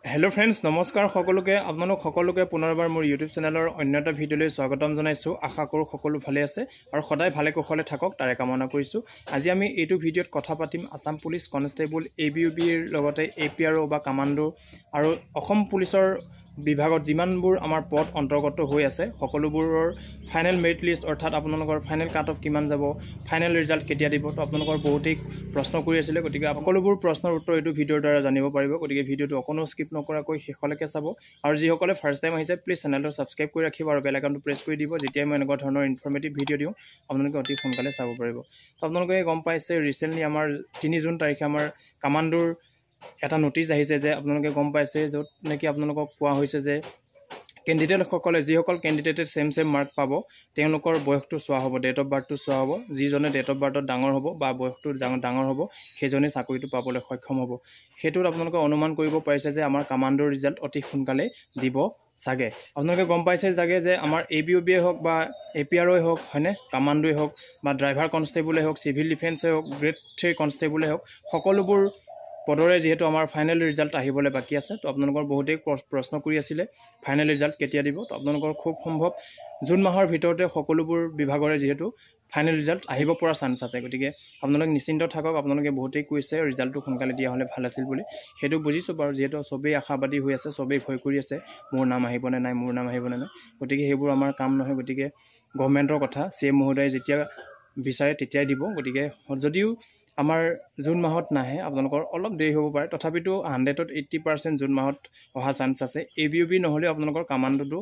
Hello friends नमस्कार सकलोके आपनालोक सकलोके पुनरबार मोर YouTube चेनेलर अन्य এটা ভিডিওলৈ স্বাগতম জনাইছো আশা কৰো সকলো ভালে আছে আৰু সদায় ভালে কুশলে থাকক তাৰে কামনা কৰিছো আজি আমি এইটো ভিডিওত কথা পাতিম আসাম পুলিচ কনষ্টেবল এবিউবিৰ লগতে এপিআৰও বা কমান্ডো আৰু অসম পুলিচৰ বিভাগত যিমানবোৰ আমাৰ পদ অন্তৰ্গত হৈ আছে সকলোবোৰৰ ফাইনাল মেৰিট লিষ্ট অৰ্থাৎ আপোনালোকৰ ফাইনাল কাট অফ কিমান যাব ফাইনাল ৰিজাল্ট কেতিয়া দিব তো আপোনালোকৰ বহুতেই প্ৰশ্ন কৰি আছিল গতিকে সকলোবোৰ প্ৰশ্নৰ উত্তৰ এইটো ভিডিওৰ দ্বাৰা জানিব পাৰিব গতিকে ভিডিওটো অকনো স্কিপ নকৰাকৈ শেষলৈকে চাব আৰু যিসকলে ফাৰ্ষ্ট টাইম আহিছে প্লিজ চেনেলটো সাবস্ক্ৰাইব কৰি ৰাখিব আৰু বেল আইকনটো প্ৰেছ কৰি দিব যেতিয়া মই এনেকুৱা ধৰণৰ ইনফৰমেটিভ ভিডিও দিওঁ আপোনালোকে অতি সোনকালে চাব পাৰিব তো আপোনালোকে গম পাইছে ৰিসেন্টলি আমাৰ 3 জুন তাৰিখে আমাৰ কমান্ডোৰ এটা নোটিস আহিছে যে আপোনালোকে গম পাইছে যত নেকি আপোনালোকক কোৱা হৈছে যে ক্যান্ডিডেট সকলে যিসকল ক্যান্ডিডেটে সেম মাৰ্ক পাব তেওঁলোকৰ বয়সটো চোৱা হ'ব ডেট অফ বাৰ্থটো চোৱা হ'ব যিজনে ডেট অফ বাৰ্থত ডাঙৰ হ'ব বা বয়সটো ডাঙৰ হ'ব সেইজনে চাকৰিটো পাবলৈ সক্ষম হ'ব হেতুৰ আপোনালোকে অনুমান কৰিব পাৰিছে যে আমাৰ কমান্ডোৰ ৰিজাল্ট অতি সোনকালে দিব সাগে আপোনালোকে গম পাইছে জাগে যে আমাৰ এবিওবিয়ে হওক বা এপিআৰও হওক হয়নে কমান্ডোই হওক বা ড্ৰাইভাৰ কনষ্টেবলে হওক সিভিল ডিফেন্সে হওক গ্ৰেড 3 কনষ্টেবলে হওক সকলোবোৰ পদৰে যেহেতু আমাৰ ফাইনাল ৰিজাল্ট আহিবলৈ বাকি আছে তো আপোনালোকৰ বহুতেই প্ৰশ্ন কৰি আছিল ফাইনাল ৰিজাল্ট কেতিয়া দিব তো আপোনালোকৰ খুব সম্ভৱ জুন মাহৰ ভিতৰতে সকলোবোৰ বিভাগৰে যেহেতু ফাইনাল ৰিজাল্ট আহিব পৰা চান্স আছে গতিকে আপোনালোক নিশ্চিন্ত থাকক আপোনালোকে বহুতেই কৈছে ৰিজাল্টটো সোনকালে দিয়া হলে ভাল আছিল বুলি হেতু বুজিছো বাৰু যেহেতু সবেই আশাবাদী হৈ আছে সবেই ভয় কৰি আছে মোৰ নাম আহিবনে নাই গতিকে হেবোৰ আমাৰ কাম নহয় গতিকে গভৰ্ণমেণ্টৰ কথা সিএম মহোদয় যেতিয়া বিচাৰে তেতিয়াই দিব গতিকে যদিও আমাৰ জুন মাহত নাহে আপোনালোকৰ অলপ দেৰি হ'ব পাৰে তথাপিতো 100ত 80% জুন মাহত অহা চান্স আছে এবিউবি নহলে আপোনালোকৰ কমান্ডোটো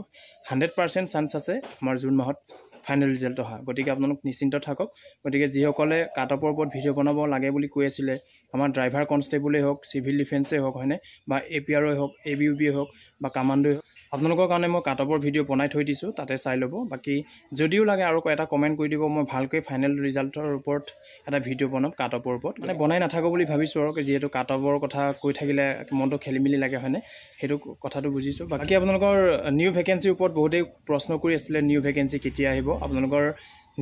100% চান্স আছে আমাৰ জুন মাহত ফাইনাল ৰিজাল্ট অহা গতিকে আপোনালোক নিশ্চিন্ত থাকক গতিকে যিসকলে কাট অফৰ ওপৰত ভিডিও বনাব লাগে বুলি কৈ আছিল আমাৰ ড্ৰাইভাৰ কনষ্টেবলে হওক সিভিল ডিফেন্সে হওক হয়নে বা এপিআৰও হওক এবিউবি হওক বা কমান্ডো আপোনালোকৰ কাৰণে মই কাট অফৰ ভিডিও বনাই থৈ দিছো তাতে চাই ল'ব বাকি যদিও লাগে আৰু এটা কমেন্ট কৰি দিব মই ভালকৈ ফাইনাল ৰিজাল্টৰ ওপৰত এটা ভিডিও বনাম কাট অফৰ ওপৰত মানে বনাই নাথাকো বুলি ভাবিছো আৰু যেহেতু কাট অফৰ কথা কৈ থাকিলে মনটো খেলিমিলি লাগে হয়নে হেতু কথাটো বুজিছো বাকি আপোনালোকৰ নিউ ভ্যাকেন্সিৰ ওপৰত বহুতেই প্ৰশ্ন কৰি আছিল নিউ ভ্যাকেন্সি কেতিয়া আহিব আপোনালোকৰ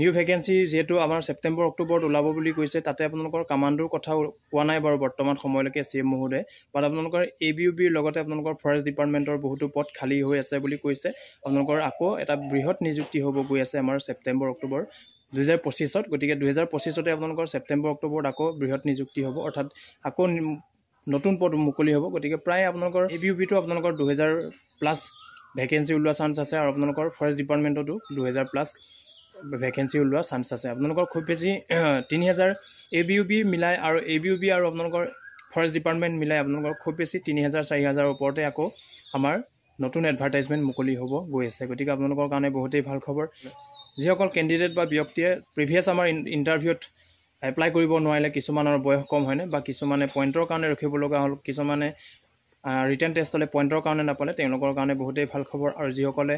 নিউ ভ্যাকেন্সি যেহেতু আমাৰ সেপ্টেম্বৰ অক্টোবৰত ওলাব বুলি কৈছে তাতে আপোনালোকৰ কমান্ডোৰ কথা কোৱা নাই বাৰু বৰ্তমান সময়লৈকে সিএম মহোদয় বাট আপোনালোকৰ এবিউবিৰ লগতে আপোনালোকৰ ফৰেষ্ট ডিপাৰ্টমেন্টৰ বহুতো পদ খালি হৈ আছে বুলি কৈছে আপোনালোকৰ আকৌ এটা বৃহৎ নিযুক্তি হ'ব গৈ আছে আমাৰ সেপ্টেম্বৰ অক্টোবৰ 2025 গতিকে 2025 তে আপোনালোকৰ সেপ্টেম্বৰ অক্টোবৰত আকৌ বৃহৎ নিযুক্তি হ'ব অৰ্থাৎ আকৌ নতুন পদ মুকলি হ'ব গতিকে প্ৰায় আপোনালোকৰ এবিউবিটো আপোনালোকৰ 2000+ ভ্যাকেন্সি ওলোৱা চান্স আছে আৰু আপোনালোকৰ ফৰেষ্ট ডিপাৰ্টমেন্টতো 2000+ ভ্যাকেন্সি ওলোৱা চান্স আছে আপোনালোকৰ খুব বেছি 3000 এবিউবি মিলাই আৰু এবিউবি আৰু আপোনালোকৰ ফৰেষ্ট ডিপাৰ্টমেন্ট মিলাই আপোনালোকৰ খুব বেছি 3000 4000 ওপৰতে আকৌ আমাৰ নতুন এডভাৰটাইজমেন্ট মুকলি হ'ব গৈ আছে গতিকে আপোনালোকৰ কাৰণে বহুতেই ভাল খবৰ যিসকল ক্যান্ডিডেট বা ব্যক্তিয়ে প্ৰিভিয়াস আমাৰ ইন্টাৰভিউত এপ্লাই কৰিব নোৱাৰিলে কিছুমানৰ বয়স কম হয়নে বা কিছুমানে পইণ্টৰ কাৰণে ৰখিব লগা হ'ল কিছুমানে ৰিটেন টেষ্টলে পইণ্টৰ কাৰণে নাপালে তেওঁলোকৰ কাৰণে বহুতেই ভাল খবৰ আৰু যিসকলে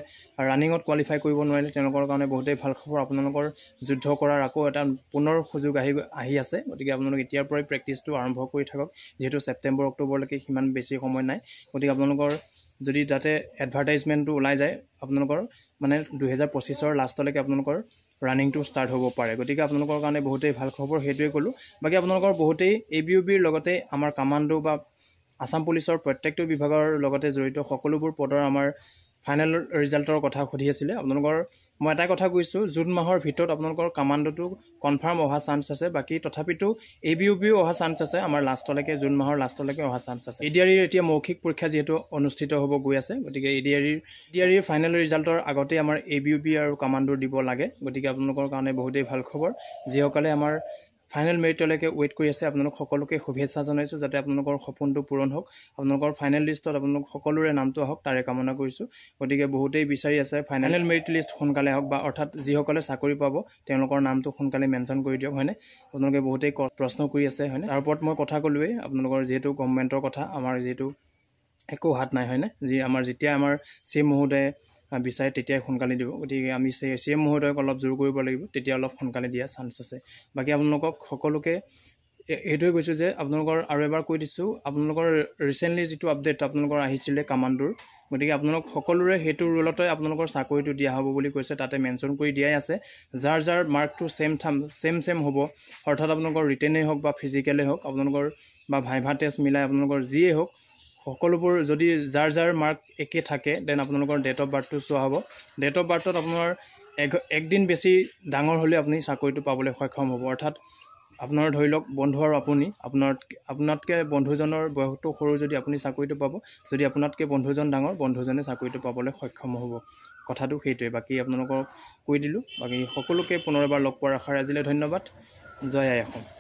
ৰানিঙত কোৱালিফাই কৰিব নোৱাৰিলে তেওঁলোকৰ কাৰণে বহুতেই ভাল খবৰ আপোনালোকৰ যুদ্ধ কৰাৰ আকৌ এটা পুনৰ সুযোগ আহি আছে গতিকে আপোনালোক এতিয়াৰ পৰাই প্ৰেক্টিছটো আৰম্ভ কৰি থাকক যেহেতু সেপ্টেম্বৰ অক্টোবৰলৈকে কিমান বেছি সময় নাই গতিকে আপোনালোকৰ যদি তাতে এডভাৰটাইজমেন্টটো ওলাই যায় আপোনালোকৰ মানে 2025 ৰ লাষ্টলৈকে আপোনালোকৰ ৰানিংটো ষ্টাৰ্ট হ'ব পাৰে গতিকে আপোনালোকৰ কাৰণে বহুতেই ভাল খবৰ হেতুৱে কলো বাকি আপোনালোকৰ বহুতেই এবিউবিৰ লগতে আমাৰ কমান্ডো বা আসাম পুলিচৰ প্ৰত্যেকটো বিভাগৰ লগতে জড়িত সকলোবোৰ পদৰ আমাৰ ফাইনাল ৰিজাল্টৰ কথা খুধি আছিল আপোনালোকৰ মই এটা কথা কৈছো জুন মাহৰ ভিতৰত আপোনালোকৰ কমান্ডোটো কনফাৰ্ম অহা চান্স আছে বাকি তথাপিতো এবিউবিও অহা চান্স আছে আমাৰ লাষ্টলৈকে জুন মাহৰ লাষ্টলৈকে অহা চান্স আছে এডিআৰিৰ এতিয়া মৌখিক পৰীক্ষা যেহেতু অনুষ্ঠিত হ'ব গৈ আছে গতিকে এডিআৰিৰ ফাইনাল ৰিজাল্টৰ আগতে আমাৰ এবিউবি আৰু কমান্ডোৰ দিব লাগে গতিকে আপোনালোকৰ কাৰণে বহুতেই ভাল খবৰ যিসকলে আমাৰ ফাইনাল মেৰিটলৈকে ওয়েট কৰি আছে আপোনালোক সকলোকে শুভেচ্ছা জনাইছো যাতে আপোনালোকৰ সপোনটো পূৰণ হওক আপোনালোকৰ ফাইনাল লিষ্টত আপোনালোক সকলোৰে নামটো আহক তাৰে কামনা কৰিছো গতিকে বহুতেই বিচাৰি আছে ফাইনাল মেৰিট লিষ্ট সোনকালে হওক বা অৰ্থাৎ যিসকলে চাকৰি পাব তেওঁলোকৰ নামটো সোনকালে মেনশন কৰি দিয়ক হয়নে আপোনালোকে বহুতেই প্ৰশ্ন কৰি আছে হয়নে তাৰ ওপৰত মই কথা ক'লোৱে আপোনালোকৰ যেহেতু গভৰ্ণমেণ্টৰ কথা আমাৰ যেহেতু একো হাত নাই হয়নে যি আমাৰ যেতিয়া আমাৰ সিএম মহোদয়ে বিচাৰে তেতিয়াই সোনকালে দিব গতিকে আমি সিএম মহোদয়ক অলপ জোৰ কৰিব লাগিব তেতিয়া অলপ সোনকালে দিয়া চান্স আছে বাকি আপোনালোকক সকলোকে এইটোৱে কৈছো যে আপোনালোকৰ আৰু এবাৰ কৈ দিছো আপোনালোকৰ ৰিসেন্টলি যেটো আপডেট আপোনালোকৰ আহিছিলে কমান্ডোৰ গতিকে আপোনালোক সকলোৰে হেতু ৰুলতে আপোনালোকৰ চাকৰিটো দিয়া হ'ব বুলি কৈছে তাতে মেনশন কৰি দিয়াই আছে যাৰ মাৰ্কটো সেম হ'ব অৰ্থাৎ আপোনালোকৰ ৰিটেনে হওক বা ফিজিক্যালে হওক আপোনালোকৰ বা ভাইভা টেষ্ট মিলাই আপোনালোকৰ যিয়ে হওক সকলোবোৰ যদি যাৰ যাৰ মাৰ্ক একে থাকে দেন আপোনালোকৰ ডেট অফ বাৰ্থটো চোৱা হ'ব। ডেট অফ বাৰ্থত আপোনাৰ একদিন বেছি ডাঙৰ হ'লে আপুনি চাকৰিটো পাবলৈ সক্ষম হ'ব। অৰ্থাৎ আপোনাৰ ধৰি লওক বন্ধু আৰু আপুনি আপোনাতকৈ বন্ধুজনৰ বয়সটো সৰু যদি আপুনি চাকৰিটো পাব, যদি আপোনাতকৈ বন্ধুজন ডাঙৰ বন্ধুজনে চাকৰিটো পাবলৈ সক্ষম হ'ব। কথাটো সেইটোৱে। বাকী আপোনালোকক কৈ দিলোঁ। বাকী সকলোকে পুনৰবাৰ লগ পোৱাৰ আশাৰে আজিলৈ ধন্যবাদ। জয় আই অসম।